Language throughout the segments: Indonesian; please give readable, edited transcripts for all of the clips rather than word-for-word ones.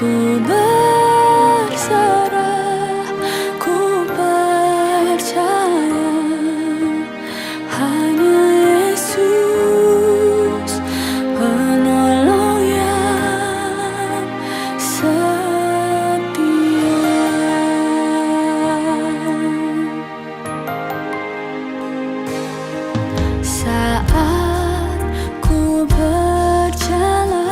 Ku berserah, ku percaya, hanya Yesus penolong yang setia. Saat ku berjalan,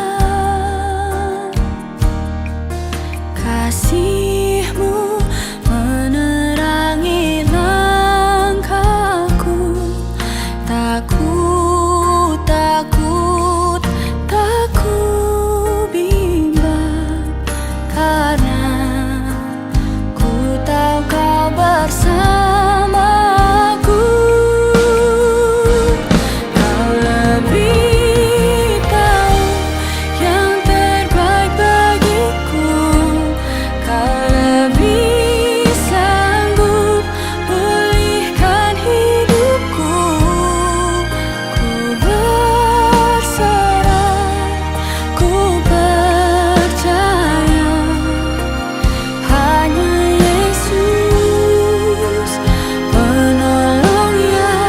kasih-Mu menerangi langkahku. Takut, takut, tak ku bimbang, karena ku tahu Kau bersamaku. Kau lebih tahu yang terbaik bagiku. Kau lebih sanggup pulihkan hidupku. Ku berserah, ku percaya, hanya Yesus penolong yang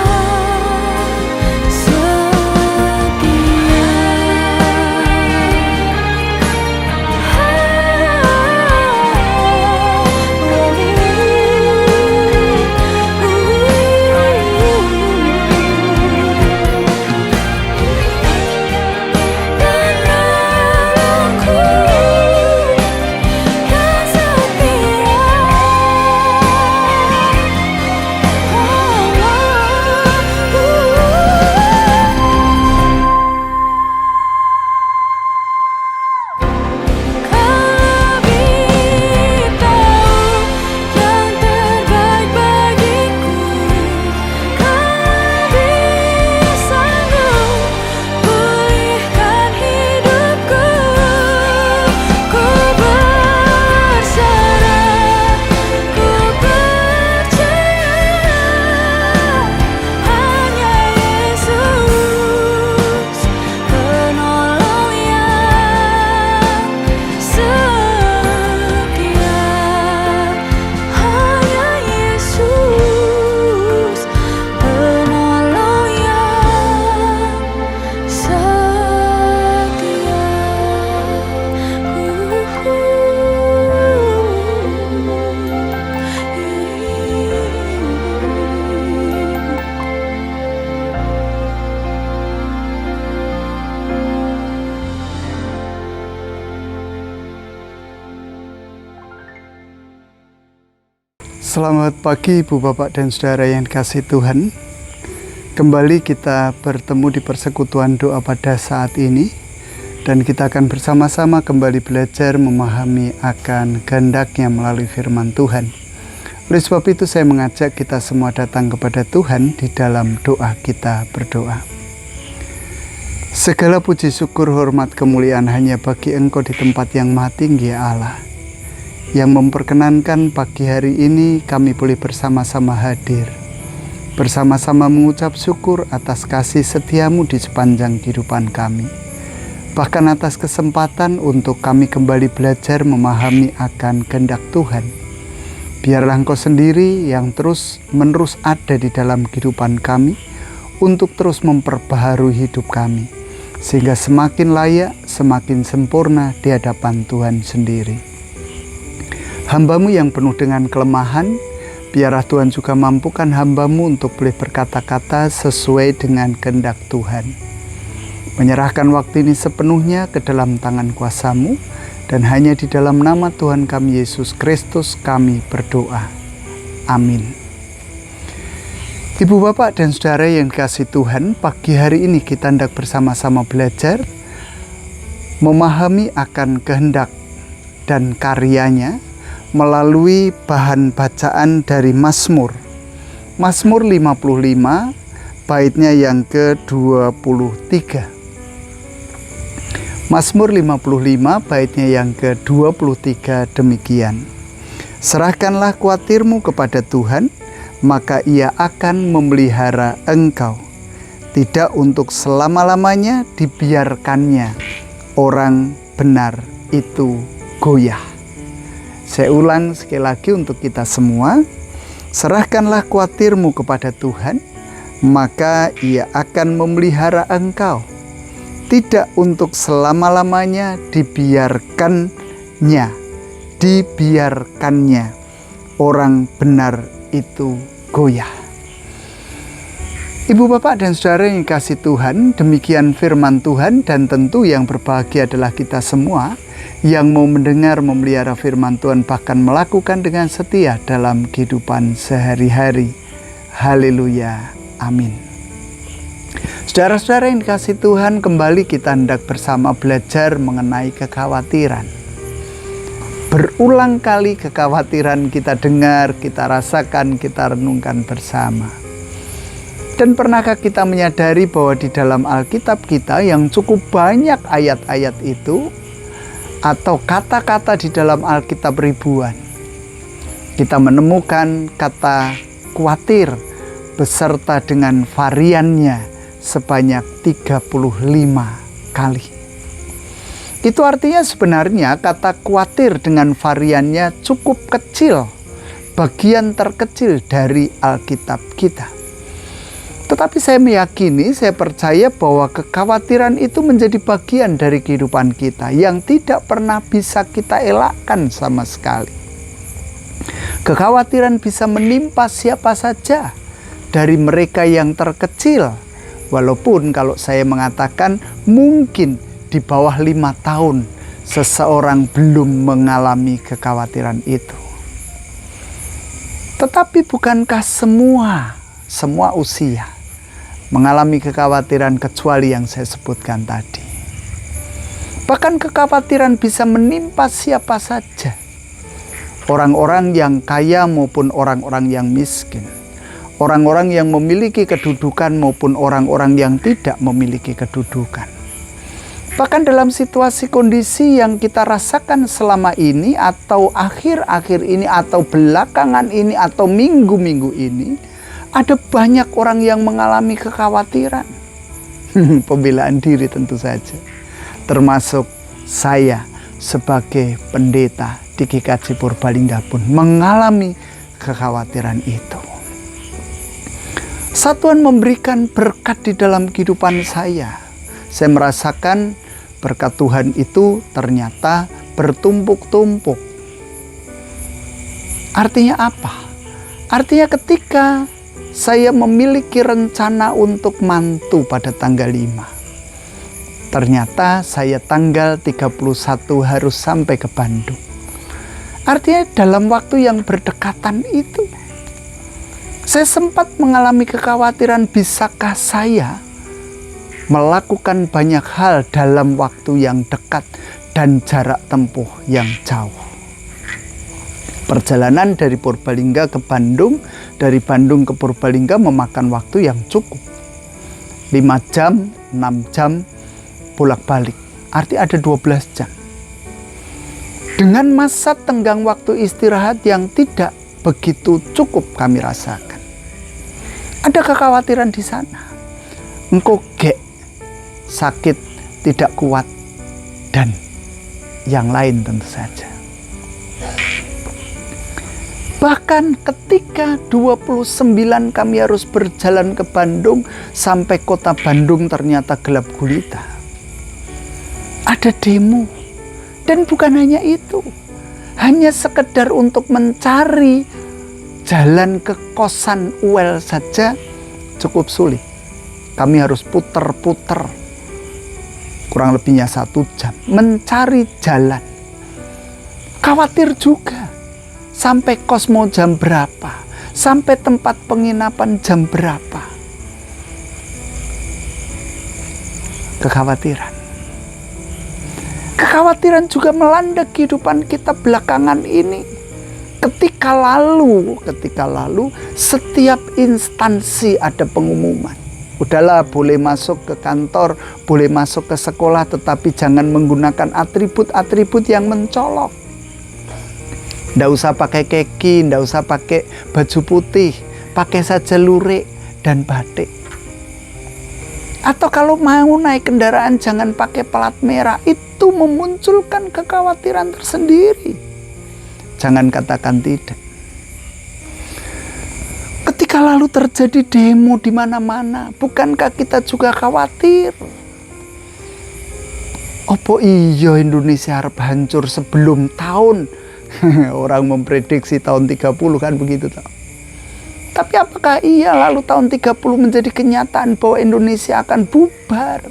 Selamat pagi Ibu Bapak dan Saudara yang dikasihi Tuhan. Kembali kita bertemu di persekutuan doa pada saat ini, dan kita akan bersama-sama kembali belajar memahami akan kehendak-Nya melalui firman Tuhan. Oleh sebab itu saya mengajak kita semua datang kepada Tuhan di dalam doa kita berdoa. Segala puji syukur hormat kemuliaan hanya bagi Engkau di tempat yang maha tinggi ya Allah, yang memperkenankan pagi hari ini kami boleh bersama-sama hadir, bersama-sama mengucap syukur atas kasih setiamu di sepanjang kehidupan kami, bahkan atas kesempatan untuk kami kembali belajar memahami akan kehendak Tuhan. Biarlah Engkau sendiri yang terus-menerus ada di dalam kehidupan kami untuk terus memperbaharui hidup kami, sehingga semakin layak, semakin sempurna di hadapan Tuhan sendiri. Hamba-Mu yang penuh dengan kelemahan, biarlah Tuhan juga mampukan hamba-Mu untuk boleh berkata-kata sesuai dengan kehendak Tuhan. Menyerahkan waktu ini sepenuhnya ke dalam tangan kuasa-Mu, dan hanya di dalam nama Tuhan kami Yesus Kristus kami berdoa. Amin. Ibu Bapak dan Saudara yang dikasihi Tuhan, pagi hari ini kita hendak bersama-sama belajar memahami akan kehendak dan karyanya melalui bahan bacaan dari Mazmur. Mazmur 55, baitnya yang ke-23. Mazmur 55, baitnya yang ke-23 demikian. Serahkanlah khawatirmu kepada Tuhan, maka Ia akan memelihara engkau. Tidak untuk selama-lamanya dibiarkannya orang benar itu goyah. Saya ulang sekali lagi untuk kita semua. Serahkanlah khawatirmu kepada Tuhan, maka Ia akan memelihara engkau. Tidak untuk selama-lamanya, dibiarkannya orang benar itu goyah. Ibu, bapak, dan saudara yang kasih Tuhan, demikian firman Tuhan, dan tentu yang berbahagia adalah kita semua yang mau mendengar, memelihara firman Tuhan, bahkan melakukan dengan setia dalam kehidupan sehari-hari. Haleluya, amin. Saudara-saudara yang dikasih Tuhan, kembali kita hendak bersama belajar mengenai kekhawatiran. Berulang kali kekhawatiran kita dengar, kita rasakan, kita renungkan bersama. Dan pernahkah kita menyadari bahwa di dalam Alkitab kita yang cukup banyak ayat-ayat itu, atau kata-kata di dalam Alkitab ribuan, kita menemukan kata khawatir beserta dengan variannya sebanyak 35 kali. Itu artinya sebenarnya kata khawatir dengan variannya cukup kecil, bagian terkecil dari Alkitab kita. Tetapi saya meyakini, saya percaya bahwa kekhawatiran itu menjadi bagian dari kehidupan kita yang tidak pernah bisa kita elakkan sama sekali. Kekhawatiran bisa menimpa siapa saja, dari mereka yang terkecil, walaupun kalau saya mengatakan mungkin di bawah 5 tahun seseorang belum mengalami kekhawatiran itu. Tetapi bukankah semua usia mengalami kekhawatiran kecuali yang saya sebutkan tadi? Bahkan kekhawatiran bisa menimpa siapa saja, orang-orang yang kaya maupun orang-orang yang miskin, orang-orang yang memiliki kedudukan maupun orang-orang yang tidak memiliki kedudukan. Bahkan dalam situasi kondisi yang kita rasakan selama ini, atau akhir-akhir ini, atau belakangan ini, atau minggu-minggu ini, ada banyak orang yang mengalami kekhawatiran. Pembelaan diri tentu saja. Termasuk saya sebagai pendeta di GKJ Purbalingga pun mengalami kekhawatiran itu. Tuhan memberikan berkat di dalam kehidupan saya. Saya merasakan berkat Tuhan itu ternyata bertumpuk-tumpuk. Artinya apa? Artinya ketika saya memiliki rencana untuk mantu pada tanggal 5. Ternyata saya tanggal 31 harus sampai ke Bandung. Artinya dalam waktu yang berdekatan itu, saya sempat mengalami kekhawatiran, bisakah saya melakukan banyak hal dalam waktu yang dekat dan jarak tempuh yang jauh. Perjalanan dari Purbalingga ke Bandung, dari Bandung ke Purbalingga memakan waktu yang cukup. 5 jam, 6 jam bolak-balik. Arti ada 12 jam. Dengan masa tenggang waktu istirahat yang tidak begitu cukup kami rasakan. Ada kekhawatiran di sana. Engkau sakit, tidak kuat, dan yang lain tentu saja. Bahkan ketika 29 kami harus berjalan ke Bandung, sampai kota Bandung ternyata gelap gulita. Ada demo. Dan bukan hanya itu. Hanya sekedar untuk mencari jalan ke kosan UL saja cukup sulit. Kami harus puter-puter. Kurang lebihnya 1 jam. Mencari jalan. Khawatir juga. Sampai kos mau jam berapa? Sampai tempat penginapan jam berapa? Kekhawatiran. Kekhawatiran juga melanda kehidupan kita belakangan ini. Ketika lalu setiap instansi ada pengumuman. Udahlah, boleh masuk ke kantor, boleh masuk ke sekolah, tetapi jangan menggunakan atribut-atribut yang mencolok. Nggak usah pakai keki, nggak usah pakai baju putih, pakai saja lurik dan batik. Atau kalau mau naik kendaraan jangan pakai plat merah. Itu itu memunculkan kekhawatiran tersendiri. Jangan katakan tidak. Ketika lalu terjadi demo di mana-mana, bukankah kita juga khawatir? Opo iya Indonesia harap hancur sebelum tahun? Orang memprediksi tahun 30 kan begitu toh. Tapi apakah iya lalu tahun 30 menjadi kenyataan bahwa Indonesia akan bubar?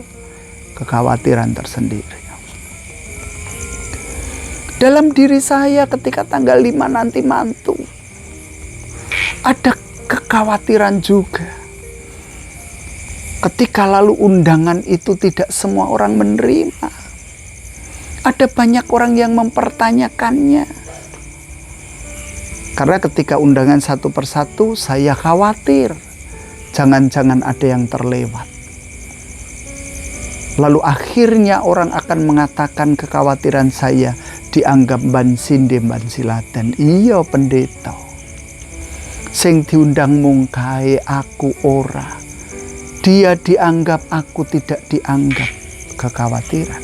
Kekhawatiran tersendiri. Dalam diri saya ketika tanggal 5 nanti mantu, ada kekhawatiran juga. Ketika lalu undangan itu tidak semua orang menerima. Ada banyak orang yang mempertanyakannya. Karena ketika undangan satu persatu, saya khawatir jangan-jangan ada yang terlewat. Lalu akhirnya orang akan mengatakan kekhawatiran saya dianggap bansinde bansilaten. Iya pendeta. Sing diundang mung kae aku ora. Dia dianggap, aku tidak dianggap. Kekhawatiran.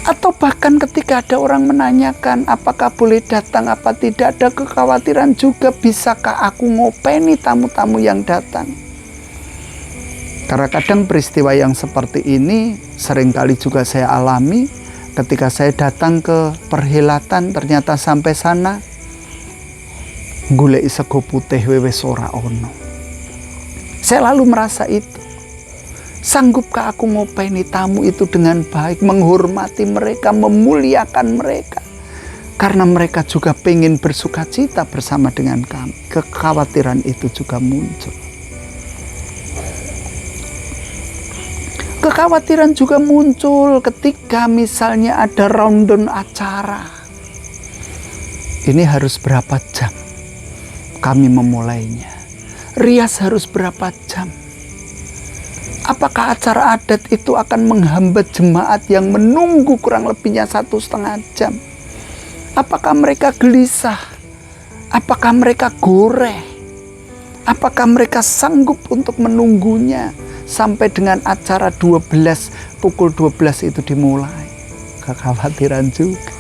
Atau bahkan ketika ada orang menanyakan apakah boleh datang apa tidak, ada kekhawatiran juga, bisakah aku ngopeni tamu-tamu yang datang. Karena kadang peristiwa yang seperti ini seringkali juga saya alami. Ketika saya datang ke perhelatan, ternyata sampai sana goleki sego putih wis ora ono. Saya lalu merasa itu. Sanggupkah aku ngopeni tamu itu dengan baik, menghormati mereka, memuliakan mereka? Karena mereka juga pengen bersuka cita bersama dengan kami. Kekhawatiran itu juga muncul. Kekhawatiran juga muncul ketika misalnya ada rundown acara. Ini harus berapa jam kami memulainya? Rias harus berapa jam? Apakah acara adat itu akan menghambat jemaat yang menunggu kurang lebihnya 1,5 jam? Apakah mereka gelisah? Apakah mereka goreh? Apakah mereka sanggup untuk menunggunya sampai dengan acara pukul 12 itu dimulai? Kekhawatiran juga.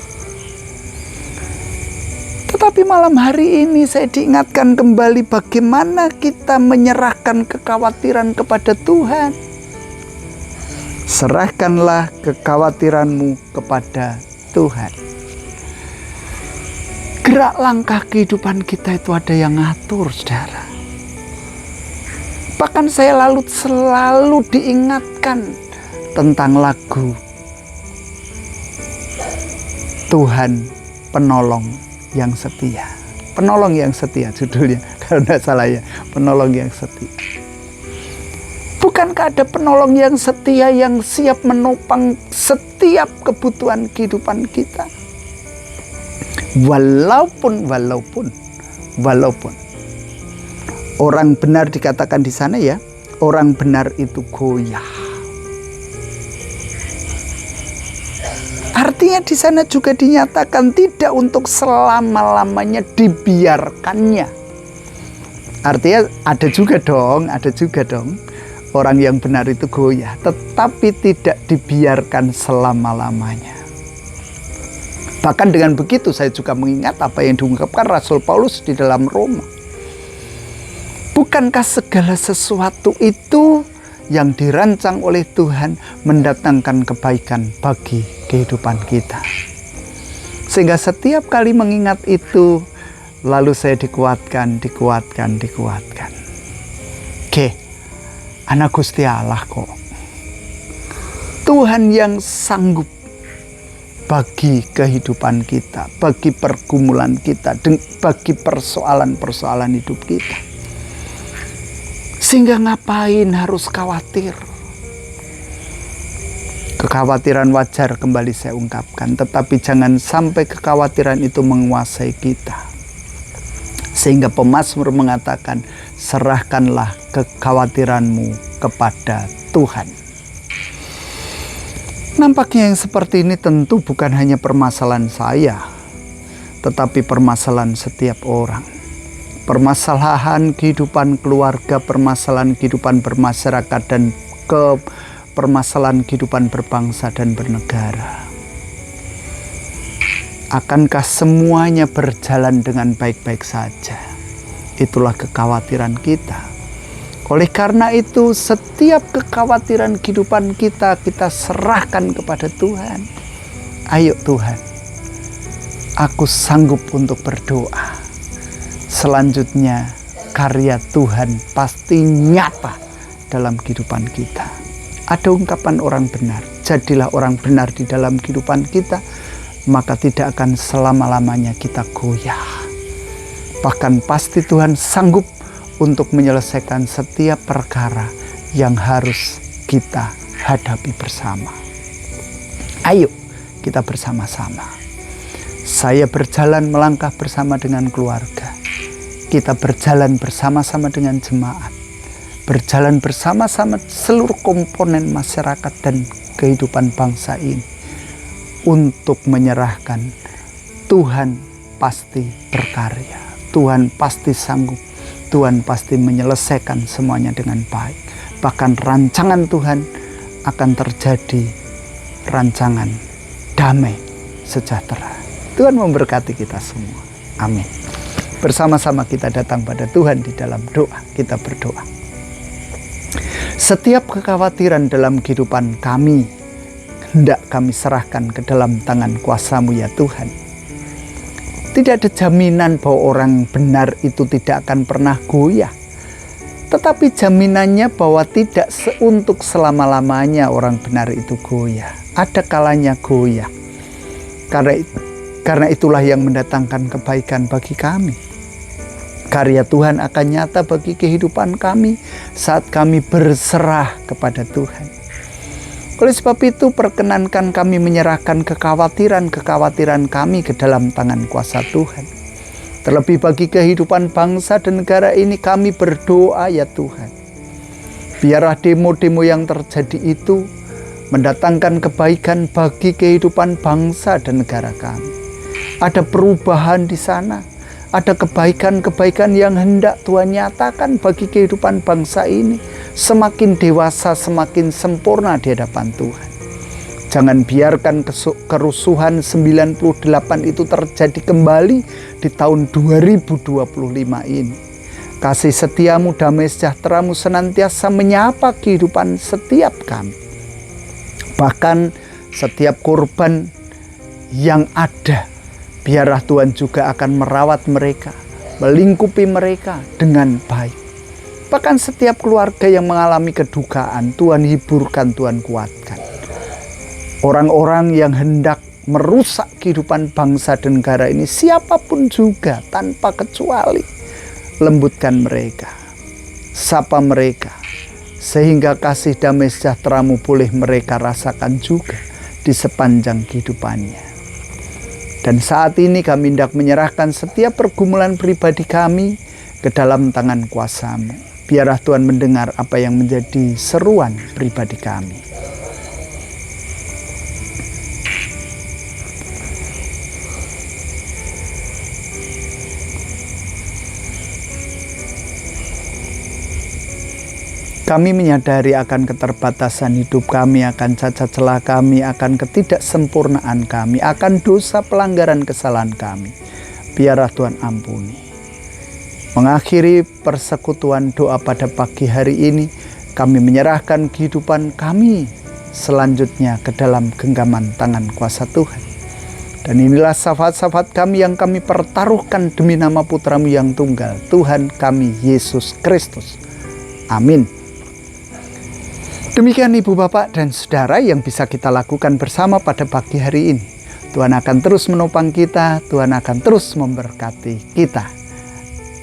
Tetapi malam hari ini saya diingatkan kembali bagaimana kita menyerahkan kekhawatiran kepada Tuhan. Serahkanlah kekhawatiranmu kepada Tuhan. Gerak langkah kehidupan kita itu ada yang ngatur, saudara. Bahkan saya selalu diingatkan tentang lagu Tuhan Penolong yang setia. Penolong yang setia judulnya, kalau tidak salah ya, penolong yang setia. Bukankah ada penolong yang setia yang siap menopang setiap kebutuhan kehidupan kita? Walaupun orang benar dikatakan di sana ya, orang benar itu goyah. Artinya di sana juga dinyatakan tidak untuk selama-lamanya dibiarkannya. Artinya ada juga dong orang yang benar itu goyah, tetapi tidak dibiarkan selama-lamanya. Bahkan dengan begitu saya juga mengingat apa yang diungkapkan Rasul Paulus di dalam Roma. Bukankah segala sesuatu itu yang dirancang oleh Tuhan mendatangkan kebaikan bagi kehidupan kita? Sehingga setiap kali mengingat itu, lalu saya dikuatkan. Oke, anak Gusti Allah kok. Tuhan yang sanggup bagi kehidupan kita, bagi pergumulan kita, bagi persoalan-persoalan hidup kita. Sehingga ngapain harus khawatir? Kekhawatiran wajar kembali saya ungkapkan, tetapi jangan sampai kekhawatiran itu menguasai kita. Sehingga pemazmur mengatakan, serahkanlah kekhawatiranmu kepada Tuhan. Nampaknya yang seperti ini tentu bukan hanya permasalahan saya, tetapi permasalahan setiap orang. Permasalahan kehidupan keluarga, permasalahan kehidupan bermasyarakat, dan permasalahan kehidupan berbangsa dan bernegara. Akankah semuanya berjalan dengan baik-baik saja? Itulah kekhawatiran kita. Oleh karena itu, setiap kekhawatiran kehidupan kita serahkan kepada Tuhan. Ayo Tuhan, aku sanggup untuk berdoa. Selanjutnya, karya Tuhan pasti nyata dalam kehidupan kita. Ada ungkapan orang benar, jadilah orang benar di dalam kehidupan kita, maka tidak akan selama-lamanya kita goyah. Bahkan pasti Tuhan sanggup untuk menyelesaikan setiap perkara yang harus kita hadapi bersama. Ayo kita bersama-sama. Saya berjalan melangkah bersama dengan keluarga. Kita berjalan bersama-sama dengan jemaat. Berjalan bersama-sama seluruh komponen masyarakat dan kehidupan bangsa ini. Untuk menyerahkan, Tuhan pasti berkarya, Tuhan pasti sanggup, Tuhan pasti menyelesaikan semuanya dengan baik. Bahkan rancangan Tuhan akan terjadi rancangan damai sejahtera. Tuhan memberkati kita semua. Amin. Bersama-sama kita datang pada Tuhan di dalam doa. Kita berdoa. Setiap kekhawatiran dalam kehidupan kami hendak kami serahkan ke dalam tangan kuasa-Mu ya Tuhan. Tidak ada jaminan bahwa orang benar itu tidak akan pernah goyah. Tetapi jaminannya bahwa tidak untuk selama-lamanya orang benar itu goyah. Ada kalanya goyah. Karena itulah yang mendatangkan kebaikan bagi kami. Karya Tuhan akan nyata bagi kehidupan kami saat kami berserah kepada Tuhan. Oleh sebab itu, perkenankan kami menyerahkan kekhawatiran kami ke dalam tangan kuasa Tuhan. Terlebih bagi kehidupan bangsa dan negara ini kami berdoa ya Tuhan. Biarlah demo-demo yang terjadi itu mendatangkan kebaikan bagi kehidupan bangsa dan negara kami. Ada perubahan di sana. Ada kebaikan-kebaikan yang hendak Tuhan nyatakan bagi kehidupan bangsa ini. Semakin dewasa, semakin sempurna di hadapan Tuhan. Jangan biarkan kerusuhan 98 itu terjadi kembali di tahun 2025 ini. Kasih setiamu, damai sejahteramu senantiasa menyapa kehidupan setiap kami. Bahkan setiap korban yang ada, biarlah Tuhan juga akan merawat mereka, melingkupi mereka dengan baik. Bahkan setiap keluarga yang mengalami kedukaan, Tuhan hiburkan, Tuhan kuatkan. Orang-orang yang hendak merusak kehidupan bangsa dan negara ini, siapapun juga tanpa kecuali, lembutkan mereka, sapa mereka, sehingga kasih damai sejahteramu boleh mereka rasakan juga di sepanjang kehidupannya. Dan saat ini kami hendak menyerahkan setiap pergumulan pribadi kami ke dalam tangan kuasa-Mu. Biarlah Tuhan mendengar apa yang menjadi seruan pribadi kami. Kami menyadari akan keterbatasan hidup kami, akan cacat celah kami, akan ketidaksempurnaan kami, akan dosa pelanggaran kesalahan kami. Biarlah Tuhan ampuni. Mengakhiri persekutuan doa pada pagi hari ini, kami menyerahkan kehidupan kami selanjutnya ke dalam genggaman tangan kuasa Tuhan. Dan inilah syafaat-syafaat kami yang kami pertaruhkan demi nama Putra-Mu yang tunggal, Tuhan kami Yesus Kristus. Amin. Demikian Ibu, Bapak, dan Saudara yang bisa kita lakukan bersama pada pagi hari ini. Tuhan akan terus menopang kita, Tuhan akan terus memberkati kita.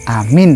Amin.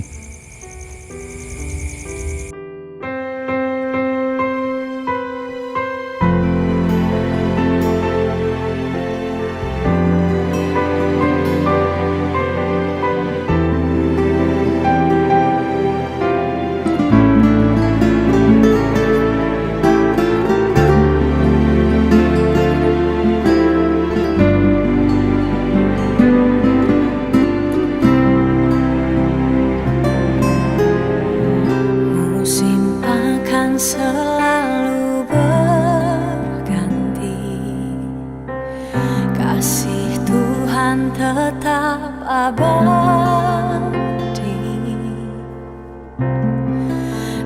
akan tetap abadi,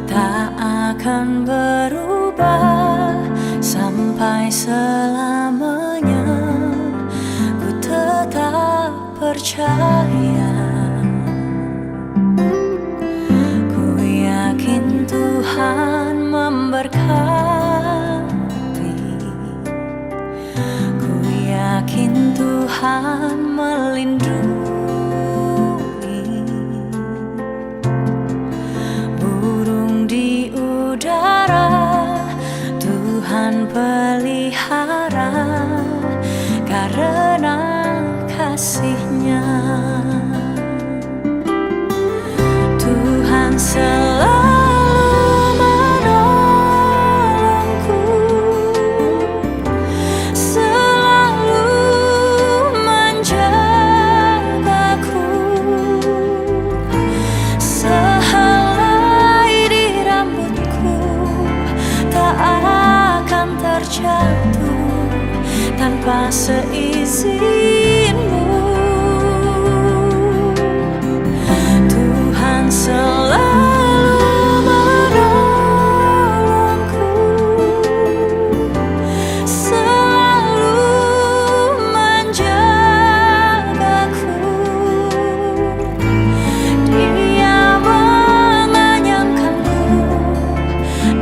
tak akan berubah sampai selamanya. Ku tetap percaya, ku yakin Tuhan memberkati, ku yakin Tuhan melindungi. Burung di udara Tuhan pelihara karena kasih-Nya. Tuhan selalu menolongku, selalu menjagaku. Sehelai di rambutku tak akan terjatuh tanpa seizin-Mu. Tuhan selalu menolongku, selalu menjagaku. Dia mengenyangkanku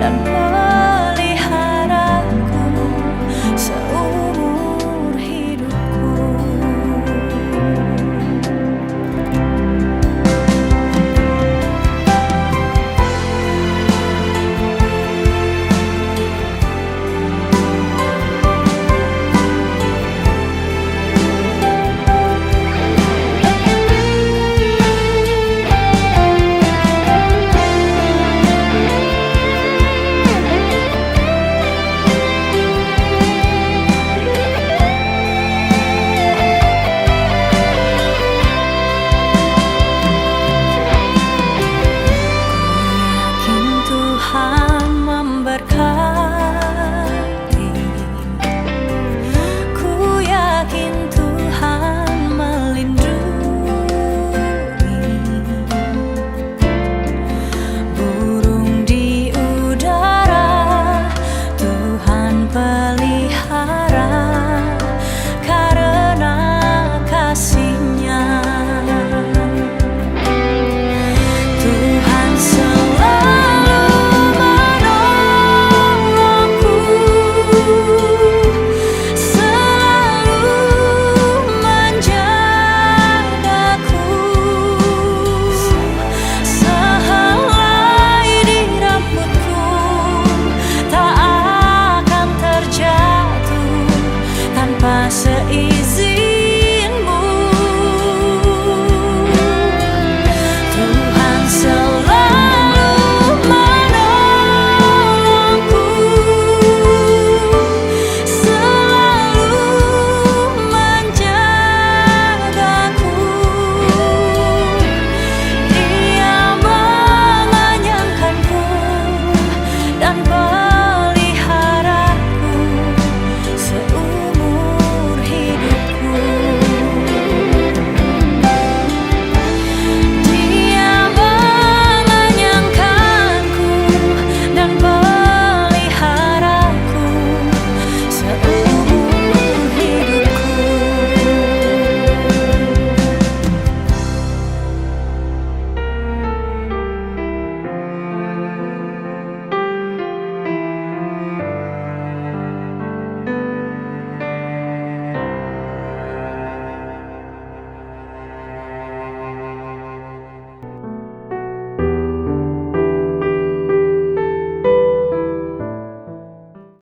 dan peliharaku seumur hidupku. Tuhan memberkati, ku yakin Tuhan melindungi. Burung di udara Tuhan pelihara karena kasih-Nya. Tuhan seizin